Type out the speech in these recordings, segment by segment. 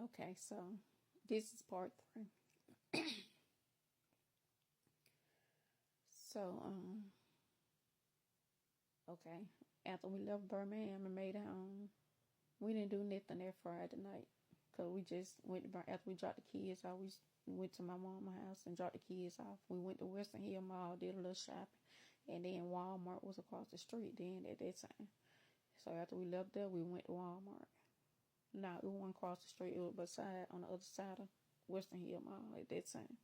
Okay, so this is part three. So, okay, after we left Birmingham and made it home, we didn't do nothing that Friday night. Cause we just went to, after we dropped the kids off, we went to my mama's house and dropped the kids off. We went to Western Hill Mall, did a little shopping, and then Walmart was across the street then at that time. So after we left there, we went to Walmart. No, it wasn't across the street. It was beside on the other side of Western Hill Mall at that time.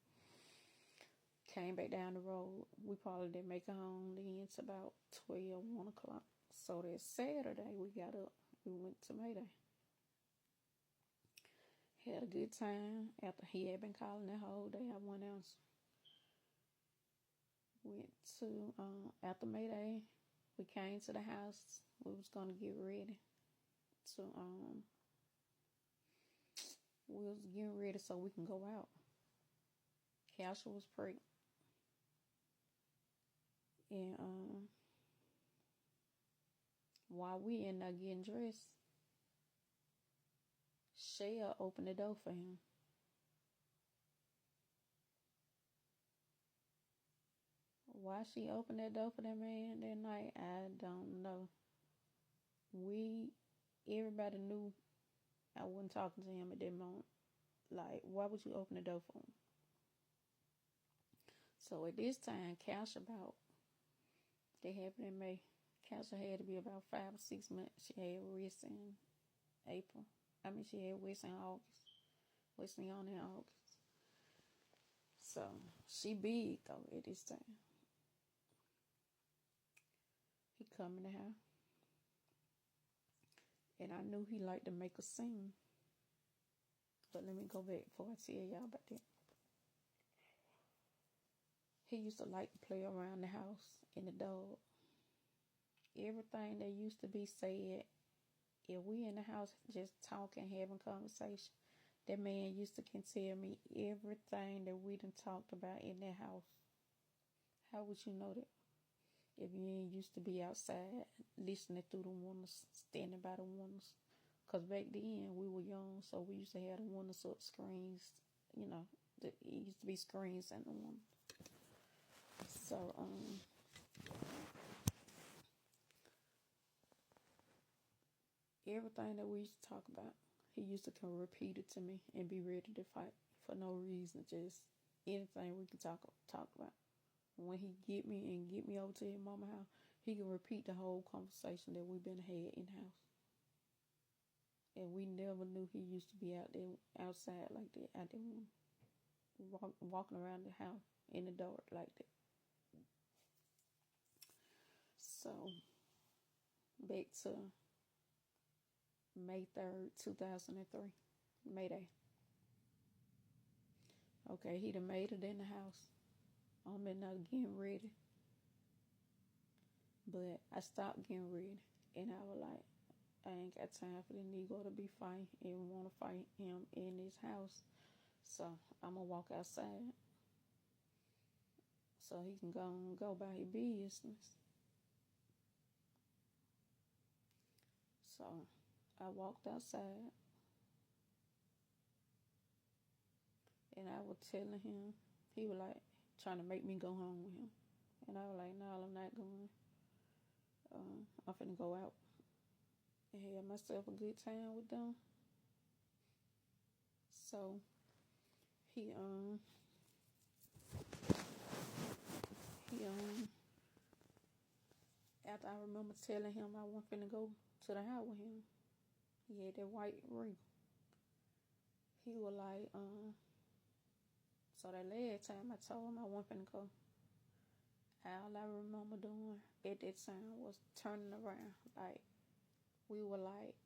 Came back down the road. We probably didn't make it home then it's about 12, 1 o'clock. So that Saturday we got up. We went to Mayday. Had a good time. After he had been calling that whole day, I went else. Went to after Mayday, we came to the house. We was gonna get ready to we was getting ready so we can go out. Cassia was pregnant. And while we in there getting dressed, Shea opened the door for him. Why she opened that door for that man that night, I don't know. Everybody knew I wasn't talking to him at that moment. Like, why would you open the door for him? So at this time, Cassia they happened in May. Cassia had to be about 5 or 6 months. She had West in April. She had West in August. West on in August. So she big though at this time. He come in the house. And I knew he liked to make a scene. But let me go back before I tell y'all about that. He used to like to play around the house and the dog. Everything that used to be said, if we in the house just talking, having conversation, that man used to can tell me everything that we done talked about in that house. How would you know that? If you ain't used to be outside listening through the windows, standing by the windows. Because back then we were young, so we used to have the windows up, screens, it used to be screens in the windows. So, everything that we used to talk about, he used to come repeat it to me and be ready to fight for no reason, just anything we could talk about. When he get me over to his mama house, he can repeat the whole conversation that we've been had in the house. And we never knew he used to be out there outside like that, out there walking around the house in the dark like that. So back to May 3rd, 2003, Mayday. Okay, he done made it in the house. I'm in there getting ready. But I stopped getting ready. And I was like, I ain't got time for the Negro to be fighting and want to fight him in his house. So I'm going to walk outside so he can go about his business. So I walked outside. And I was telling him, he was like trying to make me go home with him. And I was like, no, I'm not going. I'm finna go out and have myself a good time with them. So he after I remember telling him I wasn't finna go to the house with him, he had that white ring. He was like, so that last time I told him I wasn't finna go, all I remember doing at that time was turning around. Like, we were like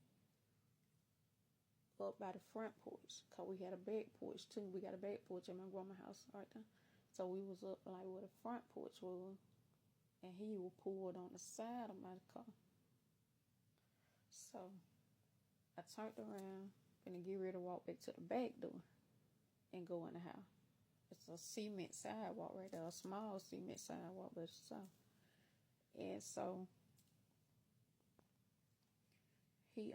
up by the front porch, cause we had a back porch too. We got a back porch at my grandma's house right there. So we was up like where the front porch was, and he was pulled on the side of my car. So I turned around, finna get ready to walk back to the back door and go in the house. It's a cement sidewalk right there, a small cement sidewalk, but so. And so he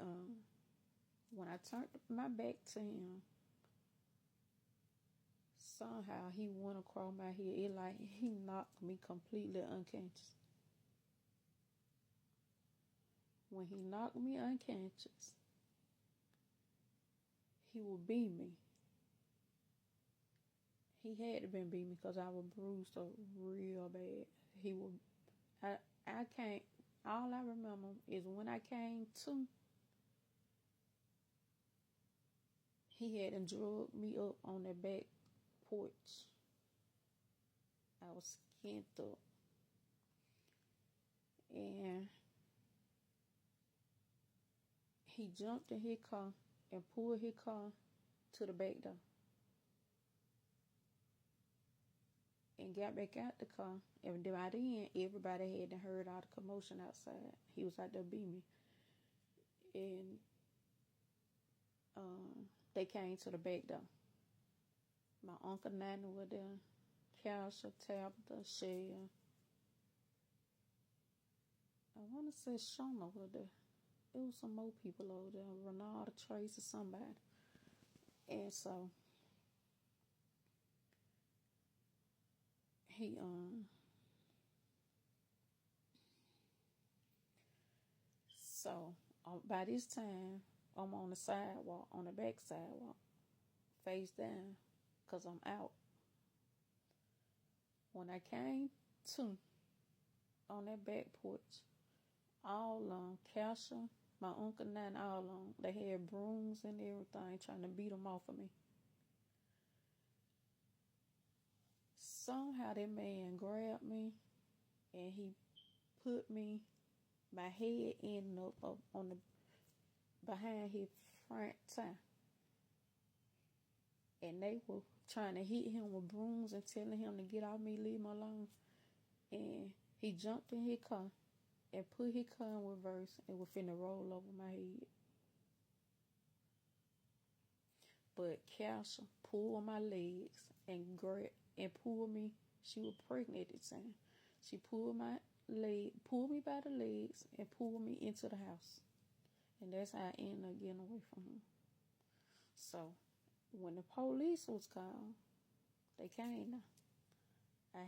When I turned my back to him, somehow he went across my head. It like he knocked me completely unconscious. When he knocked me unconscious, he would beat me. He had to been beat me because I was bruised up real bad. He would, I can't, all I remember is when I came to, he had drugged me up on the back porch. I was skint up. And he jumped in his car and pulled his car to the back door. And got back out the car. And by then, everybody had heard all the commotion outside. He was out there beating me. And they came to the back door. My Uncle Nana was there. Kasha, Tabitha, Shell. I want to say Shona was there. It was some more people over there. Renata, Tracy, somebody. And so he by this time I'm on the sidewalk, on the back sidewalk, face down, because I'm out. When I came to on that back porch, all Kasha, my Uncle Nana, all they had brooms and everything trying to beat them off of me. Somehow that man grabbed me and he put me, my head ended up on the behind his front tire. And they were trying to hit him with brooms and telling him to get off me, leave him alone. And he jumped in his car and put his car in reverse and was finna roll over my head. But Kasha pulled my legs and pulled me. She was pregnant at the time. She pulled me by the legs and pulled me into the house. And that's how I ended up getting away from him. So when the police was called, they came. I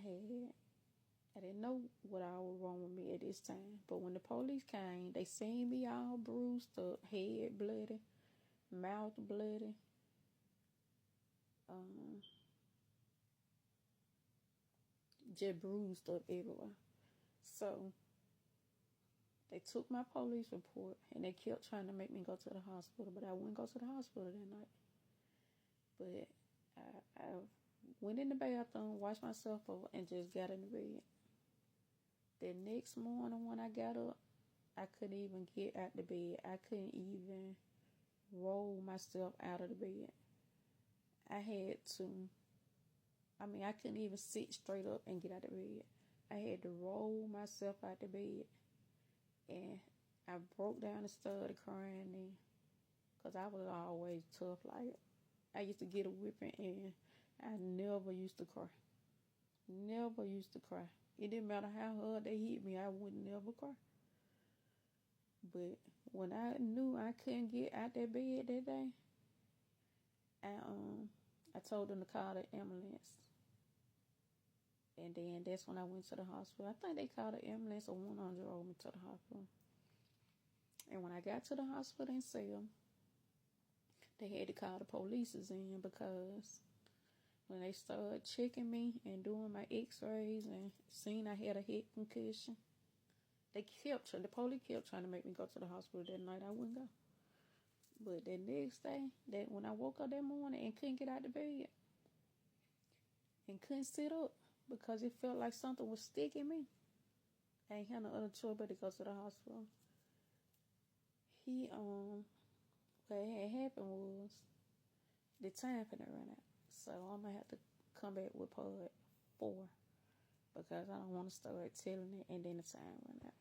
didn't know what all was wrong with me at this time. But when the police came, they seen me all bruised up, head bloody, mouth bloody. Just bruised up everywhere. So they took my police report and they kept trying to make me go to the hospital, but I wouldn't go to the hospital that night. But I went in the bathroom, washed myself up, and just got in the bed. The next morning when I got up, I couldn't even get out the bed. I couldn't even roll myself out of the bed. I couldn't even sit straight up and get out of the bed. I had to roll myself out the bed. And I broke down and started crying then. Because I was always tough. Like, I used to get a whipping and I never used to cry. Never used to cry. It didn't matter how hard they hit me, I would never cry. But when I knew I couldn't get out that bed that day, I told them to call the ambulance. And then that's when I went to the hospital. I think they called the ambulance or went on drove me to the hospital. And when I got to the hospital in Salem, they had to call the police in because when they started checking me and doing my x-rays and seeing I had a head concussion, the police kept trying to make me go to the hospital that night. I wouldn't go. But the next day, that when I woke up that morning and couldn't get out of bed and couldn't sit up because it felt like something was sticking me, I ain't had no other choice but to go to the hospital. What had happened was the time finna run out. So I'm gonna have to come back with part 4 because I don't want to start telling it and then the time run out.